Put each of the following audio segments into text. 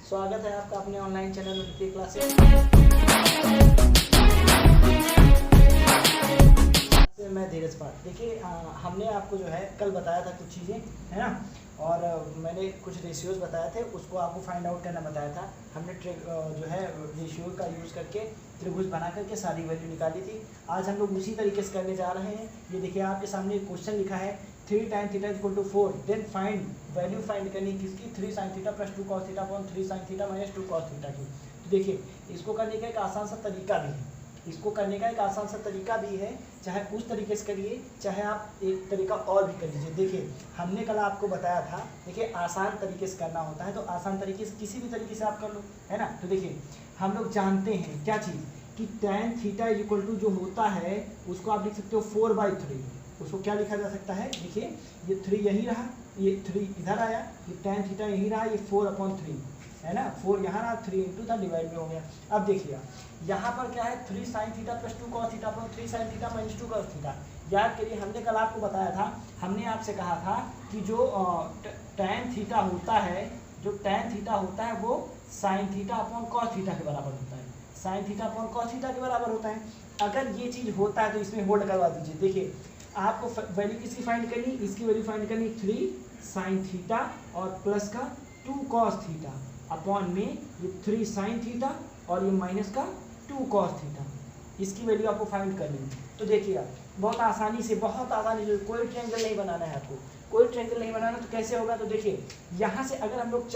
स्वागत है आपका अपने ऑनलाइन चैनल उनकी क्लासेस से। मैं धीरज पाठ। देखिए हमने आपको जो है कल बताया था कुछ चीज़ें, है ना, और मैंने कुछ रेशियोज बताए थे, उसको आपको फाइंड आउट करना बताया था। हमने जो है रेशियो का यूज़ करके त्रिभुज बना करके सारी वैल्यू निकाली थी। आज हम लोग उसी तरीके से करने जा रहे हैं। ये देखिए आपके सामने एक क्वेश्चन लिखा है 3 tan theta equal to 4, then find value find करनी किसकी 3 sin theta plus 2 cos theta upon 3 sin theta minus 2 cos theta की। तो देखिए इसको करने का एक आसान सा तरीका भी है, इसको करने का एक आसान सा तरीका भी है, चाहे उस तरीके से करिए चाहे आप एक तरीका और भी कर लीजिए। देखिए हमने कल आपको बताया था, देखिए आसान तरीके से करना होता है तो आसान तरीके से किसी भी तरीके से आप कर लो, है ना। तो देखिए हम लोग जानते हैं क्या चीज़ कि tan थीटा इक्वल टू जो होता है उसको आप लिख सकते हो 4/3। उसको क्या लिखा जा सकता है, देखिए ये 3 यही रहा, ये 3 इधर आया, ये tan थीटा यही रहा, ये 4/3 है ना, 4 यहाँ रहा, 3 इंटू था डिवाइड में हो गया। अब देखिए यहाँ पर क्या है 3 sin theta plus 2 cos theta upon 3 sin theta minus 2 cos theta. याद करिए हमने कल आपको बताया था, हमने आपसे कहा था कि जो tan थीटा होता है, जो tan थीटा होता है वो sin theta upon cos theta के बराबर होता है, sin theta upon cos theta के बराबर होता है। अगर ये चीज़ होता है तो इसमें होल्ड करवा दीजिए। देखिए आपको वैल्यू किसकी फाइंड करनी, इसकी वैल्यू फाइंड करनी 3 sin थीटा और प्लस का 2 cos थीटा अपॉन में ये 3 sin थीटा और ये माइनस का 2 cos थीटा, इसकी वैल्यू आपको फाइंड करनी है। तो देखिए आप बहुत आसानी से कोई ट्रायंगल नहीं बनाना है आपको, कोई ट्रायंगल नहीं बनाना। तो कैसे होगा, तो देखिए यहाँ से अगर हम लोग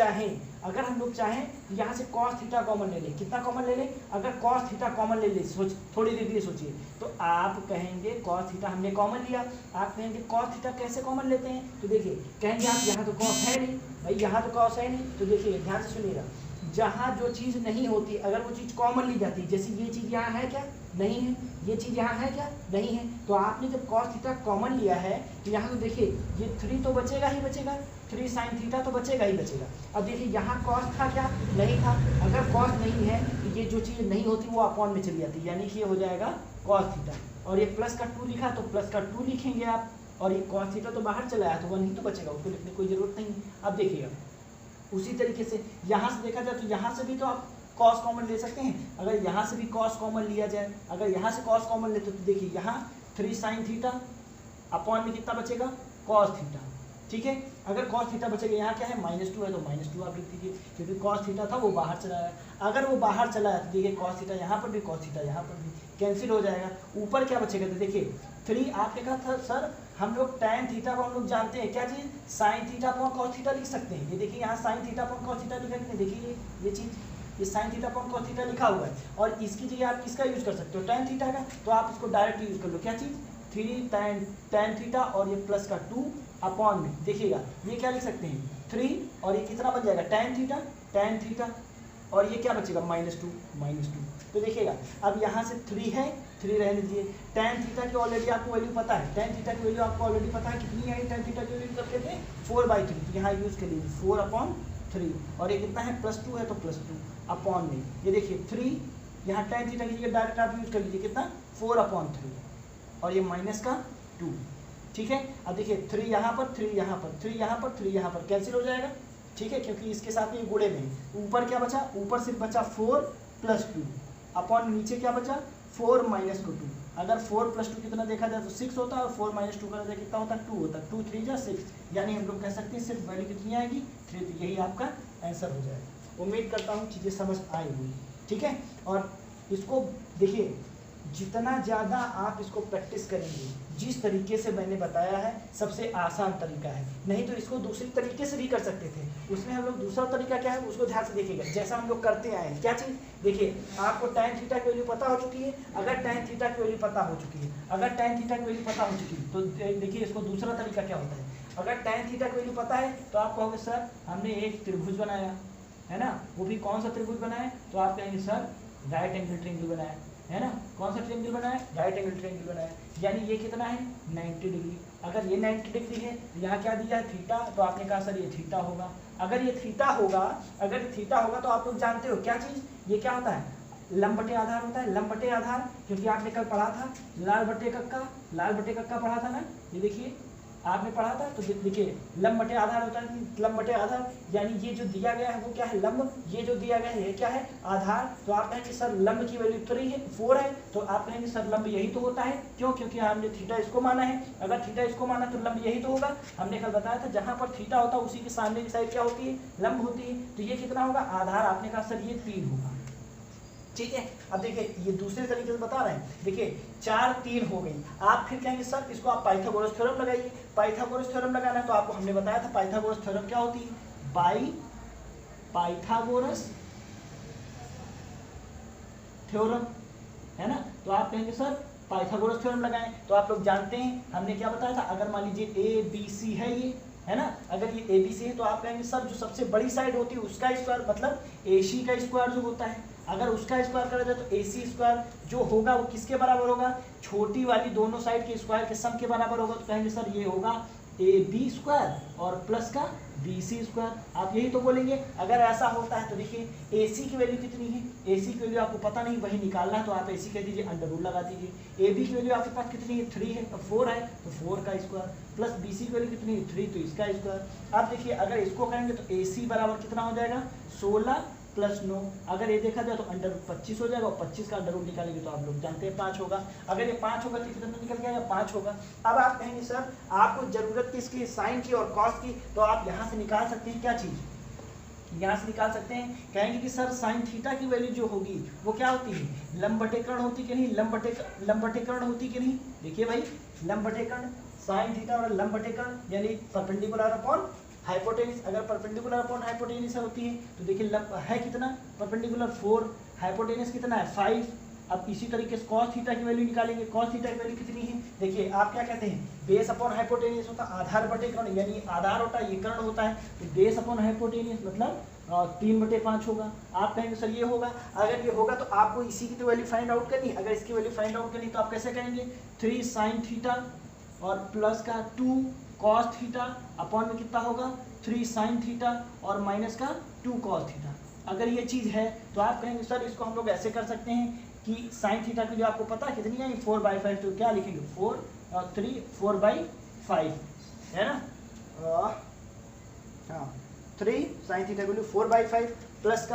चाहें तो यहाँ से cos थीटा कॉमन ले लें। कितना कॉमन ले लें, अगर cos थीटा कॉमन ले लें, थोड़ी देर के लिए सोचिए, तो आप कहेंगे cos थीटा हमने कॉमन लिया, आप कहेंगे cos थीटा कैसे कॉमन लेते हैं, तो देखिए कहेंगे आप यहाँ तो cos है नहीं भाई, यहाँ तो cos है नहीं। तो देखिए ध्यान से सुनिएगा, जहाँ जो चीज़ नहीं होती अगर वो चीज़ कॉमन ली जाती है, जैसे ये चीज़ यहाँ है क्या, नहीं है, ये चीज़ यहाँ है क्या, नहीं है, तो आपने जब cos थीटा कॉमन लिया है तो यहाँ तो देखिए ये 3 तो बचेगा ही बचेगा, 3 sin थीटा तो बचेगा ही बचेगा। अब देखिए यहाँ cos था क्या, नहीं था, अगर cos नहीं है तो ये जो चीज़ नहीं होती वो अपॉन में चली जाती, यानी कि ये हो जाएगा cos थीटा। और ये प्लस का 2 लिखा तो प्लस का 2 लिखेंगे आप, और ये cos थीटा तो बाहर चला आया तो 1 ही तो बचेगा, उसको लिखने की कोई ज़रूरत नहीं। अब देखिएगा उसी तरीके से यहाँ से देखा जाए तो यहाँ से भी तो आप cos कॉमन ले सकते हैं। अगर यहाँ से भी cos कॉमन लिया जाए, अगर यहाँ से cos कॉमन लेते तो देखिए यहाँ 3 sin थीटा अपॉन में कितना बचेगा cos थीटा, ठीक है। अगर cos थीटा बचेगा, यहाँ क्या है -2 है तो -2 आप लिख दीजिए, क्योंकि cos थीटा था वो बाहर चला आया। अगर वो बाहर चला आया तो देखिए cos थीटा यहाँ पर भी, cos थीटा यहाँ पर भी कैंसिल हो जाएगा। ऊपर क्या बचेगा, तो देखिए 3 आपने कहा था सर हम लोग tan थीटा को हम लोग जानते हैं क्या चीज़, sin theta upon cos theta लिख सकते हैं। ये देखिए यहाँ sin theta upon cos theta लिखा है, देखिए ये चीज़ ये sin theta upon cos theta लिखा हुआ है, और इसकी जगह आप किसका यूज़ कर सकते हो, tan थीटा का। तो आप इसको डायरेक्ट यूज़ कर लो, क्या चीज़ 3 tan थीटा और ये प्लस का 2 अपॉन में, देखिएगा ये क्या लिख सकते हैं 3 और ये कितना बन जाएगा tan थीटा और ये क्या बचेगा -2। तो देखिएगा अब यहाँ से 3 है, 3 रहने दीजिए। tan थीटा की ऑलरेडी आपको वैल्यू पता है, tan थीटा की वैल्यू आपको ऑलरेडी पता है कितनी है, tan थीटा की वैल्यू करते थे 4/3, तो यहाँ यूज़ कर लीजिए 4/3 और ये कितना है +2 है तो +2 अपॉन में, ये देखिए 3 यहाँ tan थीटा की जगह डायरेक्ट आप यूज़ कर लीजिए कितना 4/3 और ये माइनस का 2, ठीक है। अब देखिए 3 यहाँ पर, 3 यहाँ पर, 3 यहाँ पर, 3 यहाँ पर कैंसिल हो जाएगा, ठीक है, क्योंकि इसके साथ ये गुणे में ऊपर क्या बचा, ऊपर सिर्फ बचा 4 + 2 अपॉन नीचे क्या बचा 4 - 2। अगर 4 + 2 कितना देखा जाए तो 6 होता है, और 4 - 2 करा जाए कितना होता है 2 होता है, 2 3 जा 6, यानी हम लोग कह सकते हैं सिर्फ वैल्यू कितनी आएगी 3, तो यही आपका आंसर हो जाएगा। उम्मीद करता हूँ चीज़ें समझ आई हुई, ठीक है। और इसको देखिए जितना ज़्यादा आप इसको प्रैक्टिस करेंगे, जिस तरीके से मैंने बताया है सबसे आसान तरीका है, नहीं तो इसको दूसरी तरीके से भी कर सकते थे। उसमें हम लोग दूसरा तरीका क्या है उसको ध्यान से देखिएगा, जैसा हम लोग करते आए हैं क्या चीज़, देखिए आपको tan थीटा की वैल्यू पता हो चुकी है, अगर tan थीटा की वैल्यू पता हो चुकी है, अगर tan थीटा की वैल्यू पता हो चुकी है तो देखिए इसको दूसरा तरीका क्या होता है। अगर tan थीटा की वैल्यू पता है तो आप कहोगे सर हमने एक त्रिभुज बनाया है ना, वो भी कौन सा त्रिभुज बनाया, तो आप कहेंगे सर राइट एंगल ट्रायंगल बनाया है ना, कौन सा ट्रायंगल बनाया, राइट एंगल ट्रायंगल बनाया, यानी ये कितना है 90 डिग्री। अगर ये 90 डिग्री है तो यहाँ क्या दिया है थीटा, तो आपने कहा सर ये थीटा होगा। अगर ये थीटा होगा तो आप लोग जानते हो क्या चीज़, ये क्या होता है लंब बटे आधार होता है, लंब बटे आधार, क्योंकि आपने कल पढ़ा था लाल बटे कक्का पढ़ा था ना। ये देखिए आपने पढ़ा था। तो देखिए लंब बटे आधार होता है, लंब बटे आधार, यानी ये जो दिया गया है वो क्या है लंब, ये जो दिया गया है ये क्या है आधार। तो आप कहेंगे सर लंब की वैल्यू 3 है 4 है, तो आप कहेंगे सर लंब यही तो होता है, क्यों, क्योंकि हमने थीटा इसको माना है, अगर थीटा इसको माना तो लंब यही तो होगा। हमने कल बताया था जहां पर थीटा होता है उसी के सामने की साइड क्या होती है लंब होती है। तो ये कितना होगा आधार, आपने कहा सर ये 3 होगा, ठीक है। अब देखिए ये दूसरे तरीके से बता रहे हैं, देखिए 4 3 हो गई, आप फिर कहेंगे सर इसको आप पाइथागोरस थ्योरम लगाइए। पाइथागोरस थ्योरम लगाना है तो आपको हमने बताया था पाइथागोरस थ्योरम क्या होती है, बाई पाइथागोरस थ्योरम, है ना। तो आप कहेंगे सर पाइथागोरस थ्योरम लगाएं, तो आप लोग जानते हैं हमने क्या बताया था, अगर मान लीजिए ए बी सी है ये, है ना, अगर ये ए बी सी है तो आप कहेंगे सर जो सबसे बड़ी साइड होती है उसका स्क्वायर, मतलब ए सी का स्क्वायर जो होता है, अगर उसका स्क्वायर करा जाए तो ए सी स्क्वायर जो होगा वो किसके बराबर होगा, छोटी वाली दोनों साइड के स्क्वायर के सम के बराबर होगा। तो कहेंगे सर ये होगा ए बी स्क्वायर और प्लस का बी सी स्क्वायर, आप यही तो बोलेंगे। अगर ऐसा होता है तो देखिए ए सी की वैल्यू कितनी है, ए सी की वैल्यू आपको पता नहीं वही निकालना है, तो आप ए सी कह दीजिए अंडर रूट लगा दीजिए। ए बी की वैल्यू आपके पास कितनी है 3 है, तो 4 है तो 4 का स्क्वायर, प्लस बी सी की वैल्यू कितनी है 3 तो इसका स्क्वायर। आप देखिए अगर इसको करेंगे तो ए सी बराबर कितना हो जाएगा 16 प्लस 9, अगर ये देखा जाए तो अंडर रूट 25 हो जाएगा, और 25 का अंडर रूट निकालेंगे तो आप लोग जानते हैं 5 होगा। अगर ये 5 होगा तो कितना निकल गया 5 होगा। अब आप कहेंगे सर आपको जरूरत किसकी, साइन की और कॉस की, तो आप यहाँ से निकाल सकते हैं क्या चीज़, यहाँ से निकाल सकते हैं, कहेंगे कि सर साइन थीटा की वैल्यू जो होगी वो क्या होती है लंब बटे कर्ण होती कि नहीं, लंब बटे कर्ण होती कि नहीं। देखिए भाई लंब बटे कर्ण, साइन थीटा और लंब बटे कर्ण यानी परपेंडिकुलर अपॉन हाइपोटेनिस, अगर परपेंडिकुलर अपॉन हाइपोटेनिस होती है तो देखिए लंब है कितना परपेंडिकुलर 4, हाइपोटेनिस कितना है 5। अब इसी तरीके से cos थीटा की वैल्यू निकालेंगे, cos थीटा की वैल्यू कितनी है, देखिए आप क्या कहते हैं बेस अपॉन हाइपोटेनियस होता है आधार बटे कर्ण, यानी आधार होता है ये कर्ण होता है, तो बेस अपॉन हाइपोटेनियस मतलब 3/5 होगा। आप कहेंगे सर ये होगा, अगर ये होगा तो आपको इसी की तो वैल्यू फाइंड आउट करनी है, अगर इसकी वैल्यू फाइंड आउट करनी तो आप कैसे करेंगे 3 साइन थीटा और प्लस का 2 कॉस थीटा अपॉन में कितना होगा 3 साइन थीटा और माइनस का 2 कॉस थीटा। अगर ये चीज़ है तो आप कहेंगे सर इसको हम लोग ऐसे कर सकते हैं कि साइन थीटा की जो आपको पता है कितनी है 4/5, तो क्या लिखेंगे 4/5 है ना, हाँ 3 साइन थीटा की वैल्यू 4/5 प्लस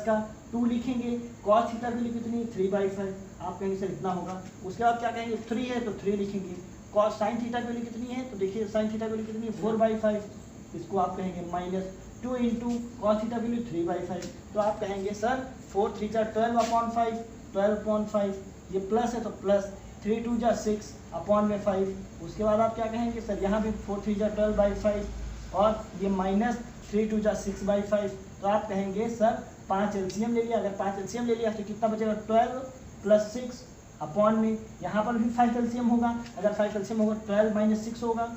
का 2 लिखेंगे, कॉस थीटा की वैल्यू कितनी 3/5, आप कहेंगे सर इतना होगा। उसके बाद क्या कहेंगे 3 है तो 3 लिखेंगे, कॉस साइन थीटा की वैल्यू कितनी है, तो देखिए साइन थीटा की वैल्यू कितनी है 4/5, इसको आप कहेंगे माइनस 2 इंटू कॉस थीटा की वैल्यू 3/5, तो आप कहेंगे सर 4 3 जा 12/5, 12/5 ये प्लस है तो प्लस 3 2 जा 6 अपॉन में 5। उसके बाद आप क्या कहेंगे सर यहाँ भी 4 3 जा 12/5 और ये माइनस 3 2 जा 6/5, तो आप कहेंगे सर 5 एलसीएम ले लिया, अगर 5 एलसीएम ले लिया तो कितना बचेगा 12 प्लस 6 अपॉन में, यहाँ पर भी 5 एलसीएम होगा, अगर 5 एलसीएम होगा 12 माइनस 6 होगा,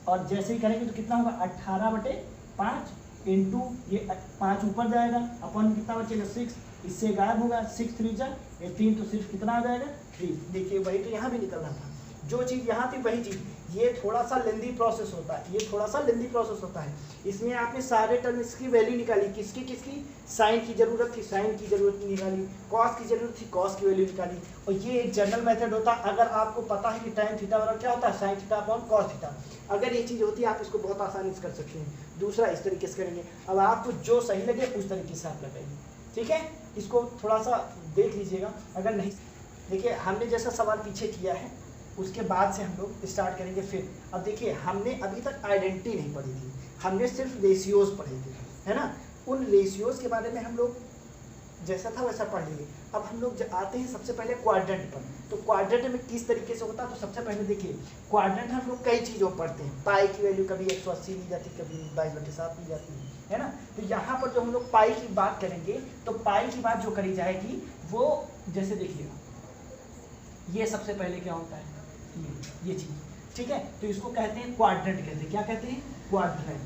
और जैसे ही करेंगे तो कितना होगा 18/5 इंटू ये 5 ऊपर जाएगा अपॉन में कितना बचेगा 6, इससे गायब होगा 6 3 जा 18, तो सिर्फ कितना आ जाएगा 3। देखिए वही तो यहाँ भी निकलना था, जो चीज़ यहाँ थी वही चीज़, ये थोड़ा सा लेंदी प्रोसेस होता है, ये थोड़ा सा लेंदी प्रोसेस होता है। इसमें आपने सारे टर्म्स की वैल्यू निकाली, किसकी साइन की ज़रूरत थी साइन की ज़रूरत निकाली, कॉस की ज़रूरत थी कॉस की वैल्यू निकाली, और ये एक जनरल मेथड होता है। अगर आपको पता है कि tan थीटा बराबर क्या होता है sine theta upon cos theta, अगर ये चीज़ होती है आप इसको बहुत आसानी से कर सकते हैं। दूसरा इस तरीके से करेंगे, अब आपको जो सही लगे उस तरीके से आप लगाइए, ठीक है। इसको थोड़ा सा देख लीजिएगा, अगर नहीं देखिए हमने जैसा सवाल पीछे किया है उसके बाद से हम लोग स्टार्ट करेंगे फिर। अब देखिए हमने अभी तक आइडेंटिटी नहीं पढ़ी थी, हमने सिर्फ रेशियोज पढ़े थे, है ना। उन रेशियोज के बारे में हम लोग जैसा था वैसा पढ़ लिए। अब हम लोग आते हैं सबसे पहले क्वाड्रेंट पर, तो क्वाड्रेंट में किस तरीके से होता है, तो सबसे पहले देखिए क्वाड्रेंट हम लोग कई चीज़ों पर पढ़ते हैं, पाई की वैल्यू कभी 180 ली जाती है, कभी 22/7 ली जाती है ना। तो यहाँ पर जो हम लोग पाई की बात करेंगे तो पाई की बात जो करी जाएगी वो जैसे देखिएगा ये सबसे पहले क्या होता है ये चीज़, ठीक है। तो इसको कहते हैं क्वाड्रेंट, कहते हैं क्या कहते हैं क्वाड्रेंट,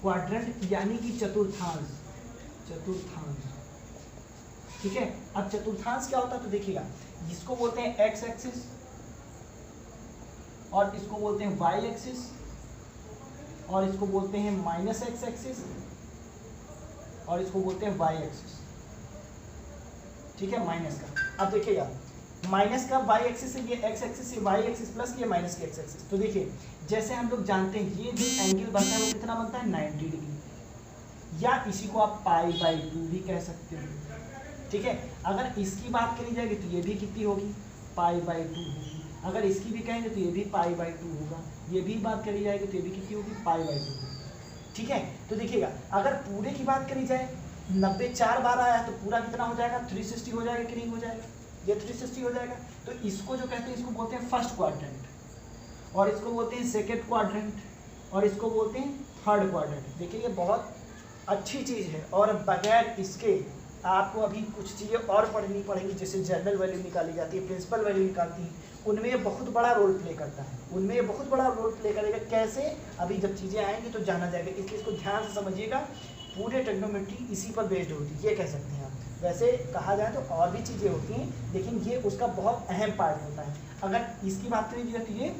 क्वाड्रेंट यानी कि चतुर्थांश, ठीक है। अब चतुर्थांश क्या होता है तो देखिएगा इसको बोलते हैं एक्स एक्सिस और इसको बोलते हैं वाई एक्सिस और इसको बोलते हैं माइनस एक्स एक्सिस और इसको बोलते हैं वाई एक्सिस, ठीक है माइनस का। अब देखिएगा माइनस का वाई एक्सिस है, ये एक्स एक्सिस, ये वाई एक्सिस प्लस ये माइनस के एक्स एक्सिस। तो देखिए जैसे हम लोग जानते हैं ये जो एंगल बनता है वो कितना बनता है 90 डिग्री, या इसी को आप पाई बाई 2 भी कह सकते हो। ठीक है, अगर इसकी बात करी जाएगी तो ये भी कितनी होगी पाई बाई 2 होगी, अगर इसकी भी कहेंगे तो ये भी पाई बाई 2 होगा, ये भी बात करी जाएगी तो ये भी कितनी होगी पाई बाई 2 होगी। ठीक है, तो देखिएगा अगर पूरे की बात करी जाए 90 4 बार आया तो पूरा कितना हो जाएगा 360 हो जाएगा कि नहीं हो जाएगा, ये 360 हो जाएगा। तो इसको जो कहते हैं इसको बोलते हैं फर्स्ट क्वाड्रेंट, और इसको बोलते हैं सेकेंड क्वाड्रेंट, और इसको बोलते हैं थर्ड क्वाड्रेंट। देखिए ये बहुत अच्छी चीज़ है, और बगैर इसके आपको अभी कुछ चीज़ें और पढ़नी पड़ेंगी, जैसे जनरल वैल्यू निकाली जाती है, प्रिंसिपल वैल्यू निकालती है, उनमें ये बहुत बड़ा रोल प्ले करता है, उनमें ये बहुत बड़ा रोल प्ले करेगा। कैसे, अभी जब चीज़ें आएंगी तो जाना जाएगा, इसलिए इसको ध्यान से समझिएगा। पूरे ट्रिग्नोमेट्री इसी पर बेस्ड होती है, ये कह सकते हैं आप। वैसे कहा जाए तो और भी चीज़ें होती हैं, लेकिन ये उसका बहुत अहम पार्ट होता है। अगर इसकी बात करें तो ये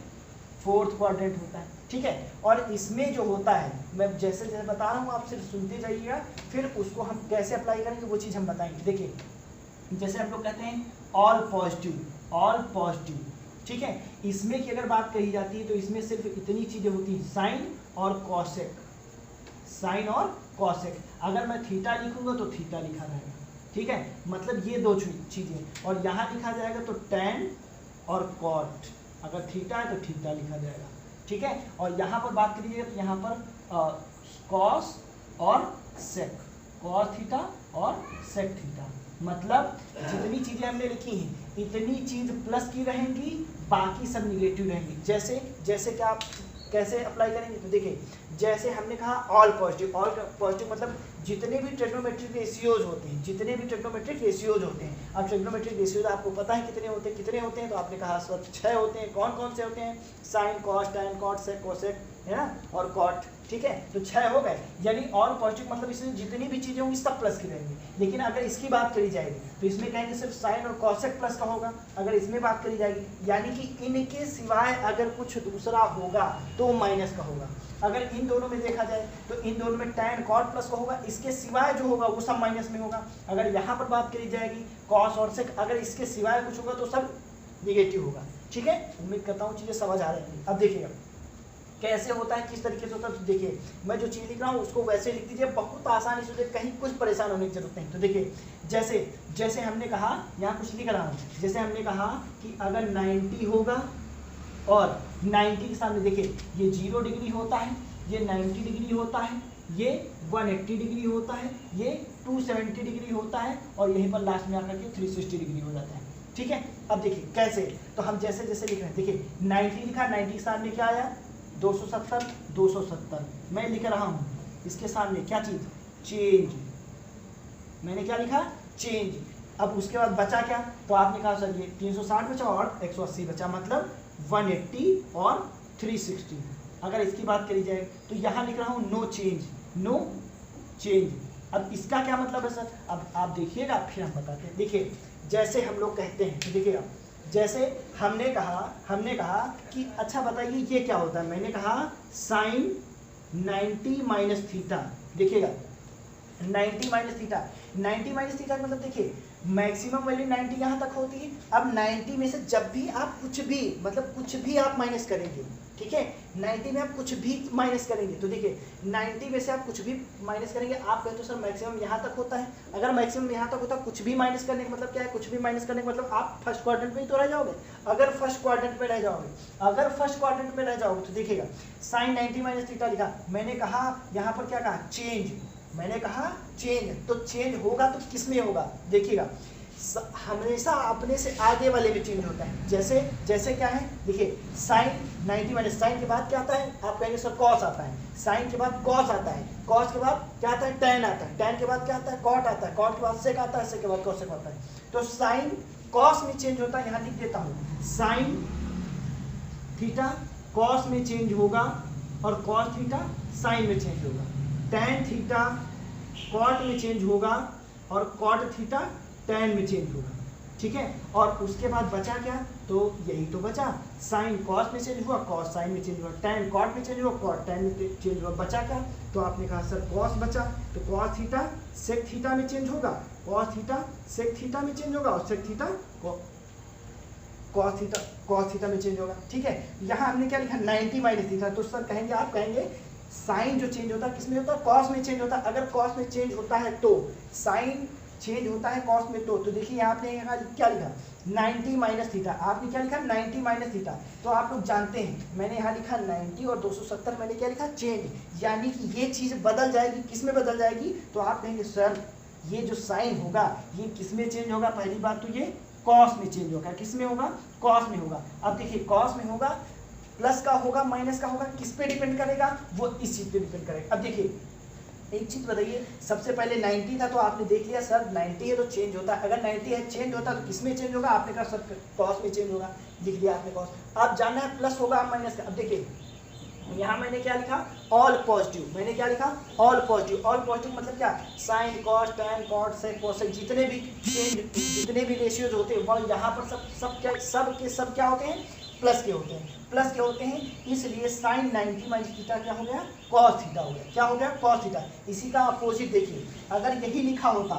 फोर्थ क्वाड्रेंट होता है। ठीक है, और इसमें जो होता है, मैं जैसे जैसे बता रहा हूँ आप सिर्फ सुनते जाइएगा, फिर उसको हम कैसे अप्लाई करेंगे वो चीज़ हम बताएंगे। देखिए जैसे हम लोग कहते हैं ऑल पॉजिटिव, ऑल पॉजिटिव। ठीक है, इसमें की अगर बात कही जाती है तो इसमें सिर्फ इतनी चीज़ें होती हैं, साइन और कॉसेक, साइन और कॉसेक। अगर मैं थीटा लिखूंगा तो थीटा लिखा रहेगा। ठीक है, मतलब ये दो चीज़ें, और यहाँ लिखा जाएगा तो टैन और कॉट, अगर थीटा है तो थीटा लिखा जाएगा। ठीक है, और यहाँ पर बात करिएगा तो यहाँ पर कॉस और सेक, कॉस थीटा और सेक थीटा, मतलब जितनी चीज़ें हमने लिखी हैं इतनी चीज़ प्लस की रहेंगी, बाकी सब निगेटिव रहेंगी। जैसे जैसे क्या आप कैसे अप्लाई करेंगे, तो देखिए जैसे हमने कहा ऑल पॉजिटिव, ऑल पॉजिटिव मतलब जितने भी ट्रिग्नोमेट्रिक रेशियोज होते हैं, जितने भी ट्रिग्नोमेट्रिक रेशियोज होते हैं। अब ट्रिग्नोमेट्रिक रेशियोज आपको पता है कितने होते हैं, कितने होते हैं, तो आपने कहा सब 6 होते हैं। कौन कौन से होते हैं, sine cos tan cot sec cosec, है ना, और कॉट। ठीक है, तो 6 हो गए, यानी ऑल पॉजिटिव मतलब इसमें जितनी भी चीज़ें होंगी सब प्लस की रहेंगी। लेकिन अगर इसकी बात करी जाएगी तो इसमें कहेंगे सिर्फ साइन और कॉसेक प्लस का होगा। अगर इसमें बात करी जाएगी यानी कि इनके सिवाय अगर कुछ दूसरा होगा तो माइनस का होगा। अगर इन दोनों में देखा जाए तो इन दोनों में टैन कॉट प्लस का होगा, इसके सिवाय जो होगा वो सब माइनस में होगा। अगर यहाँ पर बात करी जाएगी कॉस और सेक, अगर इसके सिवाय कुछ होगा तो सब निगेटिव होगा। ठीक है, उम्मीद करता हूँ चीज़ें समझ आ रही हैं। अब देखिएगा कैसे होता है, किस तरीके से होता है। तो देखिए मैं जो चीज़ लिख रहा हूँ उसको वैसे लिख दीजिए, बहुत आसानी से, कहीं कुछ परेशान होने की जरूरत नहीं। तो देखिए जैसे जैसे हमने कहा, यहाँ कुछ लिख रहा हूँ, जैसे हमने कहा कि अगर 90 होगा और 90 के सामने देखिए ये 0 डिग्री होता है, ये 90 डिग्री होता है, ये 180 डिग्री होता है, ये 270 डिग्री होता है, और यहीं पर लास्ट में आकर के 360 डिग्री हो जाता है। ठीक है, अब देखिए कैसे, तो हम जैसे जैसे लिख रहे हैं, देखिए 90 लिखा, 90 के सामने क्या आया 270, 270 मैं लिख रहा हूँ, इसके सामने क्या चीज़, चेंज, मैंने क्या लिखा, चेंज। अब उसके बाद बचा क्या, तो आपने कहा सर ये 360 बचा और 180 बचा, मतलब 180 और 360। अगर इसकी बात करी जाए तो यहाँ लिख रहा हूँ नो चेंज, नो चेंज। अब इसका क्या मतलब है सर, अब आप देखिएगा फिर हम बताते हैं। देखिए जैसे हम लोग कहते हैं, देखिएगा जैसे हमने कहा कि अच्छा बताइए ये क्या होता है, मैंने कहा साइन 90 माइनस थीटा। देखिएगा 90 माइनस थीटा, 90 माइनस थीटा मतलब देखिए मैक्सिमम वैल्यू 90 यहाँ तक होती है। अब 90 में से जब भी आप कुछ भी, मतलब कुछ भी आप माइनस करेंगे, ठीक है, 90 में आप कुछ भी माइनस करेंगे, तो देखिए 90 में से आप कुछ भी माइनस करेंगे, आप कहते हो सर मैक्सिमम यहाँ तक होता है। अगर मैक्सिमम यहाँ तक होता है, कुछ भी माइनस करने का मतलब क्या है, कुछ भी माइनस करने का मतलब आप फर्स्ट क्वाड्रेंट में ही तो रह जाओगे। अगर फर्स्ट क्वाड्रेंट में रह जाओगे तो देखिएगा साइन 90 माइनस थीटा लिखा, मैंने कहा यहाँ पर क्या कहा, चेंज, मैंने कहा चेंज, तो चेंज होगा तो किस में होगा, देखिएगा हमेशा अपने से आगे वाले में चेंज होता है। जैसे जैसे क्या है, देखिए साइन 90 माइनस, साइन के बाद क्या आता है, आप कहेंगे सर कॉस आता है, साइन के बाद कॉस आता है, कॉस के बाद क्या आता है, टैन आता है, टैन के बाद क्या आता है, कॉट आता है, कॉट के बाद सेक आता है, सेक के बाद कॉसेक आता है। तो साइन कॉस में चेंज होता है, यहाँ लिख देता हूँ साइन थीटा कॉस में चेंज होगा और कॉस थीटा साइन में चेंज होगा, टैन थीटा कॉट में चेंज होगा और कॉट थीटा टैन में चेंज होगा। ठीक है, और उसके बाद बचा क्या, तो यही तो बचा, साइन कॉस में चेंज हुआ, कॉस साइन में चेंज हुआ, टैन कॉट में चेंज हुआ, कॉट टैन में चेंज हुआ, बचा क्या, तो आपने कहा सर कॉस बचा, तो कॉस थीटा सेक थीटा में चेंज होगा, कॉस थीटा सेक थीटा में चेंज होगा और सेक थीटा कॉस थीटा में चेंज होगा। ठीक है, यहाँ हमने क्या लिखा 90 माइनस थीटा, तो सर कहेंगे आप कहेंगे साइन जो चेंज होता है किसमें होता है, कॉस में चेंज होता है। अगर कॉस में चेंज होता है तो साइन चेंज होता है कॉस में, तो देखिए आपने यहाँ क्या लिखा 90 माइनस थीटा, आपने क्या लिखा 90 माइनस थीटा। तो आप लोग जानते हैं मैंने यहाँ लिखा 90 और 270 मैंने क्या लिखा चेंज, यानी कि ये चीज़ बदल जाएगी, किस में बदल जाएगी, तो आप कहेंगे सर ये जो साइन होगा ये किस में चेंज होगा, पहली बात तो ये कॉस में चेंज होगा। किस में होगा, कॉस में होगा। अब देखिए कॉस में होगा, प्लस का होगा माइनस का होगा, किस पे डिपेंड करेगा, वो इस चीज़ पे डिपेंड करेगा। अब देखिए एक चीज बताइए, सबसे पहले 90 था तो आपने देख लिया सर 90 है तो चेंज होता है, अगर 90 है चेंज होता है तो किस में चेंज होगा, आपने कहा सर कॉस में चेंज होगा, लिख लिया आपने कॉस। अब जानना है प्लस होगा माइनस का। अब देखिए यहाँ मैंने क्या लिखा ऑल पॉजिटिव, मैंने क्या लिखा ऑल पॉजिटिव। ऑल पॉजिटिव मतलब क्या, sine cos tan cot sec cosec जितने भी चेंज जितने भी रेशियोज होते हैं वो यहाँ पर सब क्या होते हैं, प्लस के होते हैं, प्लस के होते हैं। इसलिए साइन 90 माइनस थीटा क्या हो गया, कॉस थीटा हो गया। क्या हो गया, कॉस थीटा। इसी का अपोजिट देखिए, अगर यही लिखा होता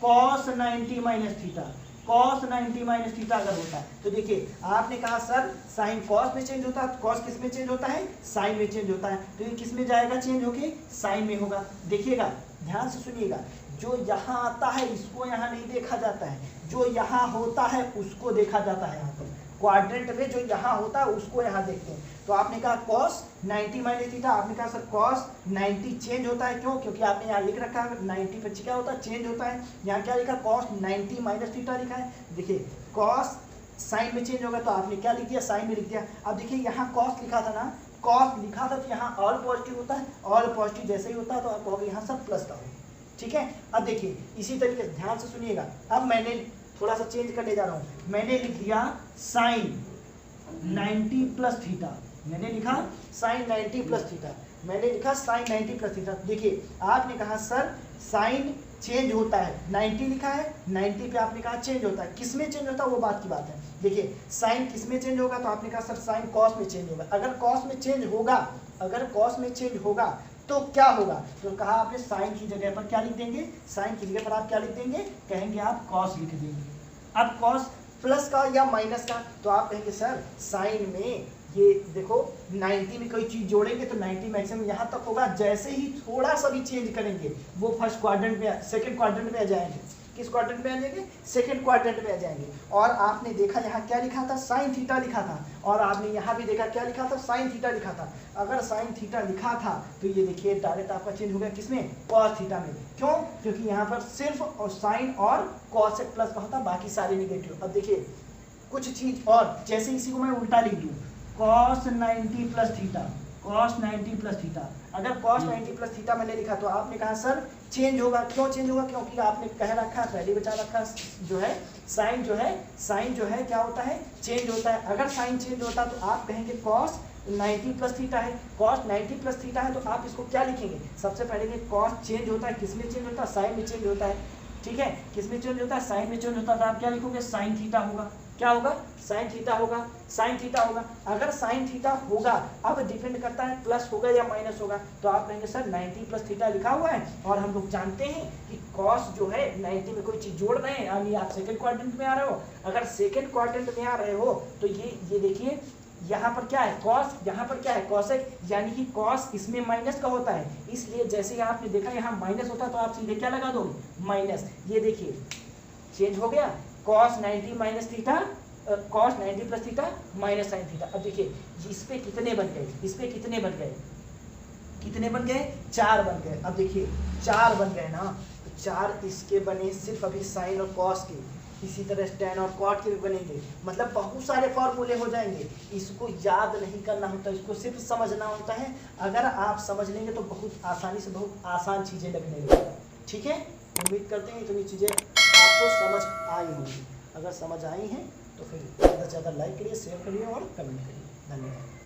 cos 90 minus theta, cos 90 minus theta अगर होता तो देखिए आपने कहा सर साइन कॉस में चेंज होता है, कॉस किस में चेंज होता है, साइन में चेंज होता है, तो ये किस में जाएगा चेंज होके, साइन में होगा। देखिएगा ध्यान से सुनिएगा, जो यहाँ आता है इसको यहाँ नहीं देखा जाता है, जो यहाँ होता है उसको देखा जाता है। यहाँ पर क्वाड्रेंट में जो यहाँ होता है उसको यहाँ देखते हैं। तो आपने कहा cos 90 माइनस थीटा, आपने कहा सर cos 90 चेंज होता है, क्यों, क्योंकि आपने यहाँ लिख रखा है 90 पर क्या होता है, चेंज होता है। यहाँ क्या लिखा cos 90 माइनस थीटा लिखा है। देखिए cos साइन में चेंज होगा तो आपने क्या लिख दिया, साइन में लिख दिया। अब देखिए यहाँ cos लिखा था ना, cos लिखा था तो यहाँ ऑल पॉजिटिव होता है, ऑल पॉजिटिव जैसे ही होता है तो आप कहोगे यहाँ सर प्लस का हो। ठीक है, अब देखिए इसी तरीके से ध्यान से सुनिएगा, अब मैंने थोड़ा सा चेंज करने जा रहा हूँ, मैंने लिख दिया साइन 90 प्लस थीटा, मैंने लिखा साइन 90 प्लस थीटा, मैंने लिखा साइन 90 प्लस थीटा। देखिए आपने कहा सर साइन चेंज होता है, 90 लिखा है, 90 पे आपने कहा चेंज होता है, किस में चेंज होता है वो बात की बात है। देखिए साइन किस में चेंज होगा, तो आपने कहा सर साइन कॉस में चेंज होगा। अगर कॉस में चेंज होगा, अगर कॉस में चेंज होगा तो क्या होगा, तो कहा आपने साइन की जगह पर क्या लिख देंगे, साइन की जगह पर आप क्या लिख देंगे, कहेंगे आप कॉस लिख देंगे। अब कॉस प्लस का या माइनस का, तो आप कहेंगे सर साइन में ये देखो 90 में कोई चीज जोड़ेंगे तो 90 मैक्सिमम यहाँ तक होगा, जैसे ही थोड़ा सा भी चेंज करेंगे वो फर्स्ट क्वाड्रेंट में, सेकंड क्वाड्रेंट में आ जाएंगे। किस क्वाड्रेंट में आ जाएंगे, सेकंड क्वाड्रेंट में आ जाएंगे। और आपने देखा यहाँ क्या लिखा था, साइन थीटा लिखा था, और आपने यहाँ भी देखा क्या लिखा था, साइन थीटा लिखा था। अगर साइन थीटा लिखा था तो ये देखिए डायरेक्ट आपका चेंज हो गया किसमें, कॉस थीटा में। क्यों, क्योंकि यहाँ पर सिर्फ और साइन और कॉस से प्लस का होता, बाकी सारे निगेटिव। अब देखिए कुछ चीज और, जैसे इसी को मैं उल्टा लिख दूँ, cos 90 plus theta, cos 90 plus theta, अगर cos 90 प्लस थीटा मैंने लिखा तो आपने कहा सर चेंज होगा। क्यों चेंज होगा, क्योंकि आपने कह रखा है, पहले बचा रखा जो है साइन जो है क्या होता है, चेंज होता है। अगर साइन चेंज होता तो आप कहेंगे cos 90 प्लस थीटा है, cos 90 प्लस थीटा है, तो आप इसको क्या लिखेंगे, सबसे पहले cos चेंज होता है, किस में चेंज होता है, साइन में चेंज होता है। ठीक है, किस में चेंज होता है, साइन में चेंज होता है, तो आप क्या लिखोगे, साइन थीटा होगा। क्या होगा, साइन थीटा होगा, साइन थीटा होगा। अगर साइन थीटा होगा, अब डिपेंड करता है प्लस होगा या माइनस होगा, तो आप कहेंगे सर 90 प्लस थीटा लिखा हुआ है, और हम लोग जानते हैं कि cos जो है 90 में कोई चीज जोड़ रहे हैं, यानी आप सेकंड क्वाड्रेंट में आ रहे हो। अगर सेकंड क्वाड्रेंट में आ रहे हो तो ये देखिए यहाँ पर क्या है, cos, यहाँ पर क्या है, cosec, यानी कि cos इसमें माइनस का होता है, इसलिए जैसे ही आपने देखा यहाँ माइनस होता है तो आप सीधे क्या लगा दोगे, माइनस। ये देखिए चेंज हो गया, cos 90 minus theta, cos 90 plus theta minus sine theta. अब देखिए इस पे कितने बन गए, इस पे कितने बन गए, कितने बन गए, 4 बन गए। अब देखिए 4 बन गए ना, तो 4 इसके बने सिर्फ अभी साइन और cos के, इसी तरह tan और cot के भी बनेंगे, मतलब बहुत सारे फॉर्मूले हो जाएंगे। इसको याद नहीं करना होता, इसको सिर्फ समझना होता है। अगर आप समझ लेंगे तो बहुत आसानी से बहुत आसान चीज़ें लगने लगेंगी। ठीक है, उम्मीद करते हैं इतनी चीज़ें आपको समझ आई होंगी। अगर समझ आई हैं तो फिर ज़्यादा से ज़्यादा लाइक करिए, शेयर करिए और कमेंट करिए। धन्यवाद।